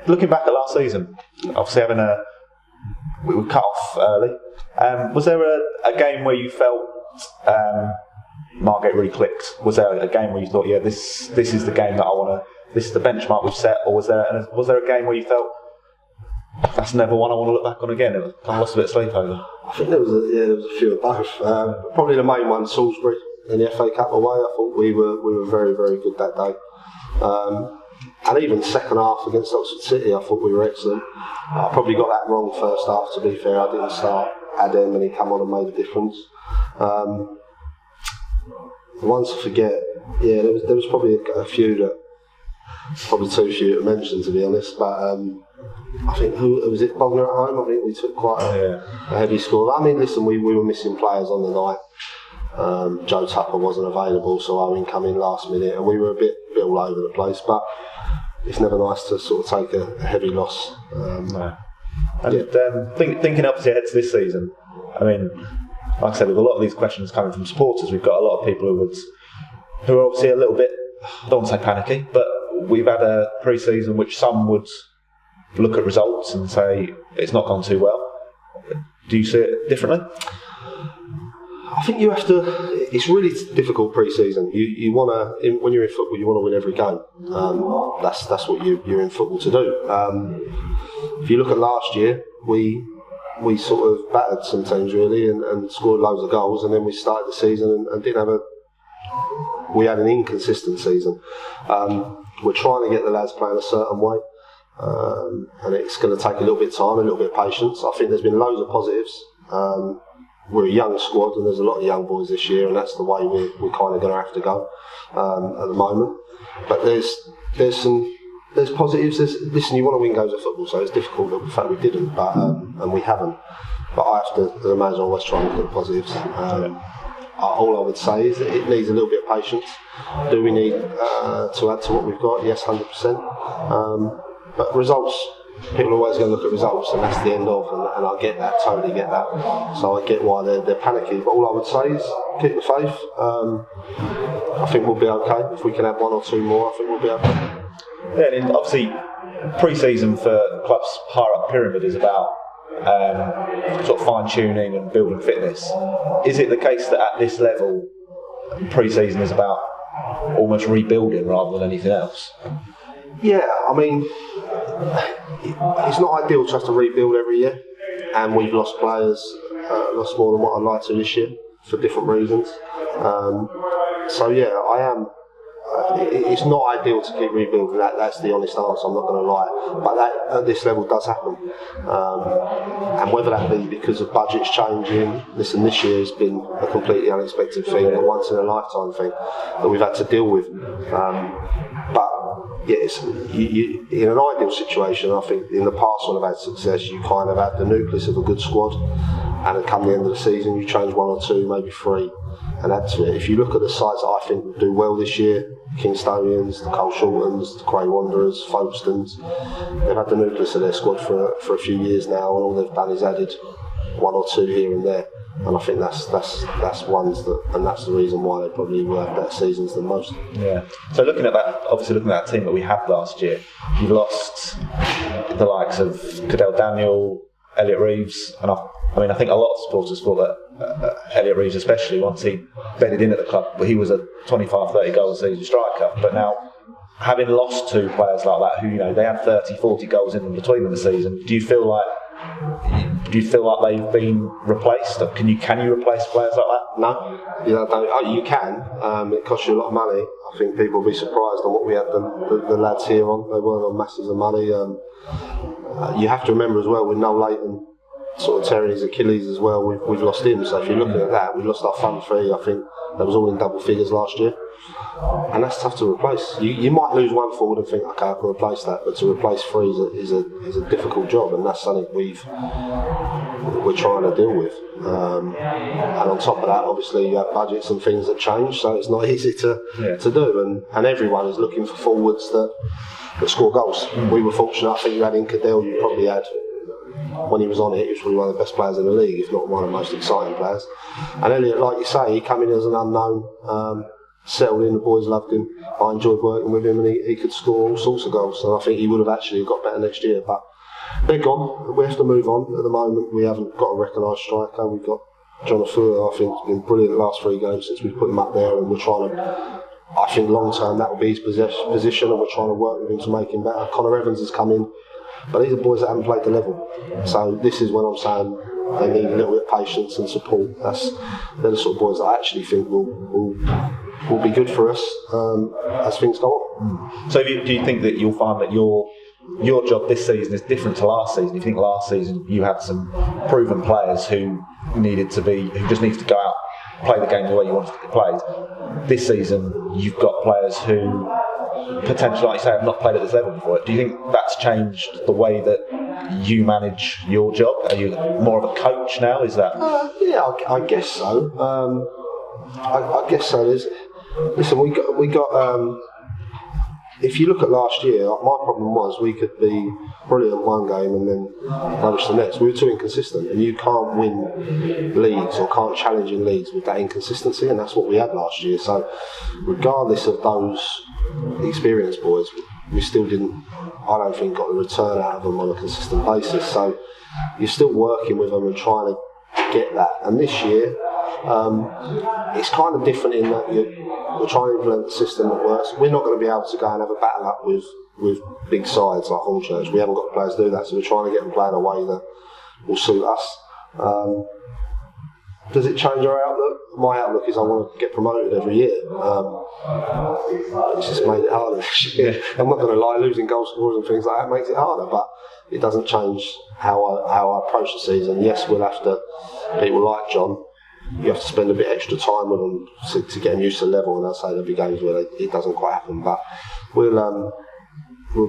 looking back at last season, obviously we were cut off early. Was there a game where you felt Margate really clicked? Was there a game where you thought, yeah, this is the game that I want to, this is the benchmark we've set, or was there a game where you felt that's never one I want to look back on again? It kind of lost a bit of sleep over. I think there was a few of both. Probably the main one, Salisbury in the FA Cup away. I thought we were very, very good that day. And even second half against Oxford City, I thought we were excellent. I probably got that wrong first half, to be fair. I didn't start Adam and he come on and made a difference. The ones to forget, yeah, there was probably a few that, probably too few to mention, to be honest. But I think, who was it, Bognor at home? I think we took quite a heavy score. I mean, listen, we were missing players on the night. Joe Tupper wasn't available, so Owen come in last minute, and we were a bit all over the place. But it's never nice to sort of take a heavy loss. Thinking obviously ahead to this season, I mean, like I said, with a lot of these questions coming from supporters, we've got a lot of people who are obviously a little bit, I don't want to say panicky, but we've had a pre-season which some would look at results and say it's not gone too well. Do you see it differently? I think you have to. It's really difficult pre-season. You want to, when you're in football, you want to win every game. That's what you're in football to do. If you look at last year, we sort of battered some teams really and scored loads of goals, and then we started the season and didn't have we had an inconsistent season. We're trying to get the lads playing a certain way, and it's going to take a little bit of time, a little bit of patience. I think there's been loads of positives. We're a young squad and there's a lot of young boys this year, and that's the way we're kind of going to have to go at the moment. But there's positives. Listen, you want to win games of football, so it's difficult. The fact we didn't, but and we haven't. But I have to, as a manager, always try and look at the positives. All I would say is that it needs a little bit of patience. Do we need to add to what we've got? Yes, 100%. But results, people are always going to look at results, and that's the end of. And I get that, totally get that. So I get why they're panicky. But all I would say is keep the faith. I think we'll be okay. If we can have one or two more, I think we'll be okay. Yeah, and obviously, pre-season for clubs higher up the pyramid is about sort of fine-tuning and building fitness. Is it the case that at this level, pre-season is about almost rebuilding rather than anything else? Yeah, I mean, it's not ideal to have to rebuild every year, and we've lost players, lost more than what I'd like to this year for different reasons. So yeah, I am. It's not ideal to keep rebuilding. That's the honest answer. I'm not going to lie, but that at this level does happen. And whether that be because of budgets changing, listen, this year has been a completely unexpected thing, a once in a lifetime thing that we've had to deal with. But yes, you, in an ideal situation, I think in the past when I've had success, you kind of had the nucleus of a good squad, and at come the end of the season, you change one or two, maybe three, and add to it. If you look at the sides that I think will do well this year, Kingstonians, the Cole Shortons, the Cray Wanderers, Folkestons, they've had the nucleus of their squad for a few years now, and all they've done is added one or two here and there. And I think that's ones that, and that's the reason why they probably will have better seasons than most. Yeah. So looking at that team that we had last year, you've lost the likes of Cadell Daniel, Elliot Reeves, and I think a lot of supporters thought that Elliot Reeves, especially once he bedded in at the club, he was a 25-30 goal a season striker. But now, having lost two players like that, who they had 30-40 goals in between them a season, do you feel like they've been replaced? Or can you replace players like that? No, you can. It costs you a lot of money. I think people will be surprised on what we had the lads here on. They weren't on masses of money. You have to remember as well, with Noel Leighton sort of tearing his Achilles as well, we've lost him. So if you're looking at that, we lost our front three. I think that was all in double figures last year, and that's tough to replace. You might lose one forward and think, okay, I can replace that, but to replace three is a difficult job, and that's something we're trying to deal with. And on top of that, obviously you have budgets and things that change, so it's not easy to do. And everyone is looking for forwards that score goals. We were fortunate. I think you had in Cadell, you probably had. When he was on it, he was probably one of the best players in the league, if not one of the most exciting players. And Elliot, like you say, he came in as an unknown. settled in. The boys loved him. I enjoyed working with him, and he could score all sorts of goals. And I think he would have actually got better next year. But they're gone. We have to move on. At the moment, we haven't got a recognised striker. We've got Jonathan, I think, has been brilliant the last 3 games since we put him up there, and we're trying to. I think long term that will be his position, and we're trying to work with him to make him better. Connor Evans has come in, but these are boys that haven't played the level. So this is when I'm saying they need a little bit of patience and support. They're the sort of boys that I actually think will be good for us as things go on. So do you think that you'll find that your job this season is different to last season? You think last season you had some proven players who just needed to go out, play the game the way you wanted it to be played. This season you've got players who potentially, like you say, have not played at this level before. Do you think that's changed the way that you manage your job? Are you more of a coach now? Is that? Yeah, I guess so. I guess so. Listen, we got. If you look at last year, my problem was we could be brilliant one game and then rubbish the next. We were too inconsistent, and you can't win leagues or can't challenge in leagues with that inconsistency, and that's what we had last year. So, regardless of those experienced boys, we still didn't, I don't think, got the return out of them on a consistent basis. So, you're still working with them and trying to get that. And this year, it's kind of different in that we're trying to implement a system that works. We're not going to be able to go and have a battle up with big sides like Hornchurch. We haven't got the players to do that, so we're trying to get them playing a way that will suit us. Does it change our outlook? My outlook is I want to get promoted every year. It's just made it harder this year. I'm not going to lie, losing goal scorers and things like that makes it harder, but it doesn't change how I approach the season. Yes, we'll have to, people like John, you have to spend a bit extra time with them to get them used to the level, and I'll say there'll be games where it doesn't quite happen, but we'll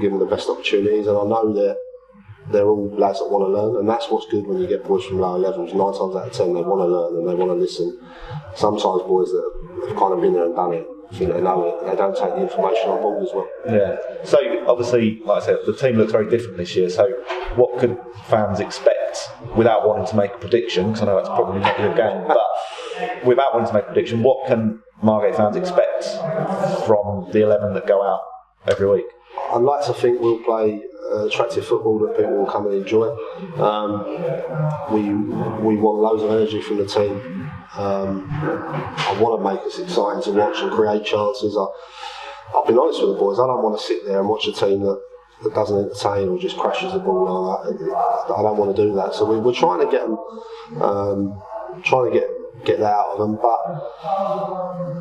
give them the best opportunities, and I know that they're all lads that want to learn, and that's what's good when you get boys from lower levels. 9 times out of 10 they want to learn and they want to listen. Sometimes boys that have kind of been there and done it, I think they know it, they don't take the information on board as well. Yeah. So obviously, like I said, the team looks very different this year, so what could fans expect, without wanting to make a prediction, because I know that's probably not your game, but without wanting to make a prediction, what can Margate fans expect from the 11 that go out every week? I'd like to think we'll play attractive football that people will come and enjoy. We want loads of energy from the team. I want to make us exciting to watch and create chances. I've been honest with the boys, I don't want to sit there and watch a team that doesn't entertain or just crashes the ball. I don't want to do that. So we're trying to get them, get that out of them, but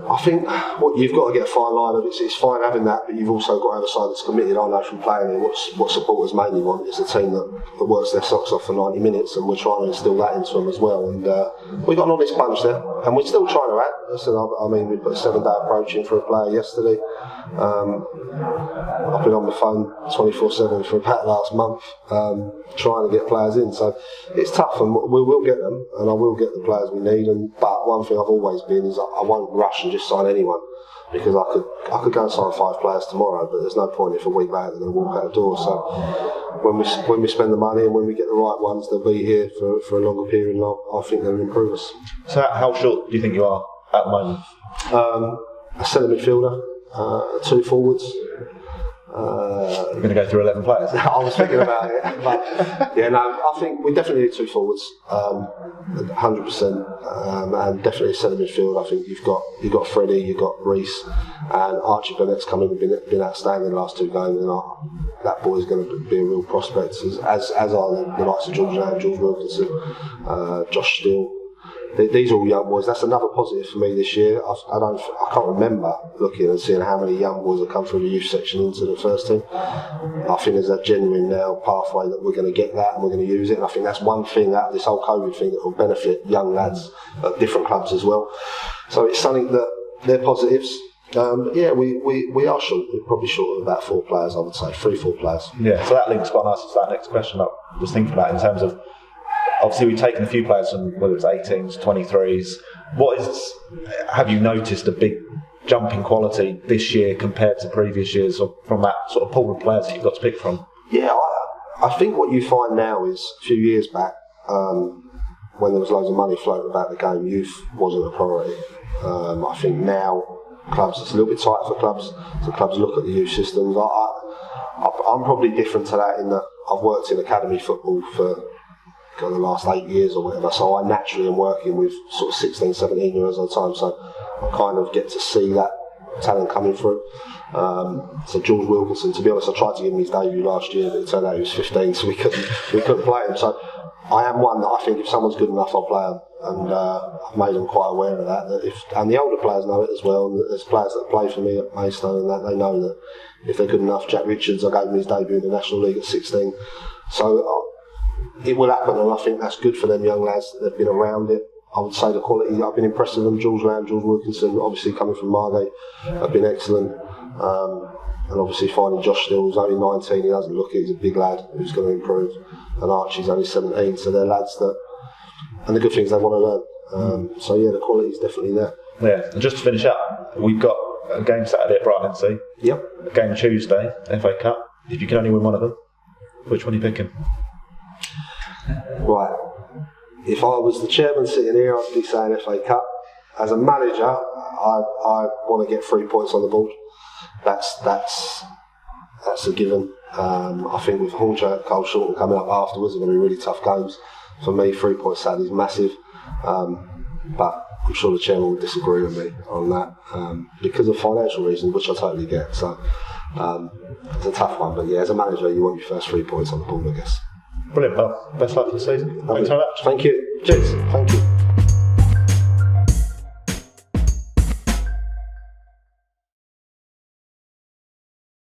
I think what you've got to get a fine line of it's fine having that, but you've also got to have a side that's committed. I know from playing here what supporters mainly want is a team that works their socks off for 90 minutes, and we're trying to instill that into them as well. And we've got an honest bunch there, and we're still trying to add. Listen, I mean, we put a 7-day approach in for a player yesterday. I've been on the phone 24/7 for about the last month trying to get players in, so it's tough, and we will get them, and I will get the players we need. But one thing I've always been is I won't rush and just sign anyone, because I could go and sign 5 players tomorrow, but there's no point if a week later they're going to walk out the door. So when we spend the money and when we get the right ones, they'll be here for a longer period, and I think they'll improve us. So how short do you think you are at the moment? A centre midfielder, 2 forwards. You're going to go through 11 players? I was thinking about it, but yeah, no, I think we definitely need 2 forwards, 100%, and definitely a centre midfield. I think you've got Freddie, you've got Reese, and Archie Bennett's come in and been outstanding the last 2 games, and that boy's going to be a real prospect, as are the likes of George Lamb, George Wilkinson, Josh Steele. These are all young boys. That's another positive for me this year. I can't remember looking and seeing how many young boys have come through the youth section into the first team. I think there's that genuine now pathway that we're going to get that and we're going to use it. And I think that's one thing out of this whole COVID thing that will benefit young lads at different clubs as well. So it's something that they're positives. Yeah, we are short. We're probably short of about 4 players, I would say, 3-4 players. Yeah, so that links quite nicely to that next question I was thinking about in terms of. Obviously, we've taken a few players from whether it's 18s, 23s. Have you noticed a big jump in quality this year compared to previous years, or from that sort of pool of players that you've got to pick from? Yeah, I think what you find now is a few years back, when there was loads of money floating about the game, youth wasn't a priority. I think now clubs. It's a little bit tight for clubs, so clubs look at the youth systems. I'm probably different to that in that I've worked in academy football for the last 8 years or whatever, so I naturally am working with sort of 16, 17 years at a time, so I kind of get to see that talent coming through. So George Wilkinson, to be honest, I tried to give him his debut last year, but it turned out he was 15, so we couldn't play him. So I am one that I think if someone's good enough, I'll play them, and I've made them quite aware of that. And the older players know it as well. And there's players that play for me at Maidstone, and that they know that if they're good enough. Jack Richards, I gave him his debut in the National League at 16. So it will happen, and I think that's good for them young lads that have been around it. I would say the quality, I've been impressed with them. George Lamb, George Wilkinson, obviously coming from Margate, have been excellent. And obviously finding Josh Still, who's only 19, he doesn't look it, he's a big lad who's going to improve. And Archie's only 17, so they're lads that, and the good things they want to learn. So yeah, the quality is definitely there. Yeah, and just to finish up, we've got a game Saturday at Brighton NC. Yep. A game Tuesday, FA Cup. If you can only win one of them, which one are you picking? Right. If I was the chairman sitting here, I'd be saying FA Cup. As a manager, I want to get 3 points on the board. That's a given. I think with Hornchurch, Cole Shorten coming up afterwards, are going to be really tough games. For me, 3 points Saturday is massive. But I'm sure the chairman would disagree with me on that because of financial reasons, which I totally get. So it's a tough one. But yeah, as a manager, you want your first 3 points on the board, I guess. Brilliant. Well, best luck for the season. Thanks very much. Thank you. Cheers. Thank you.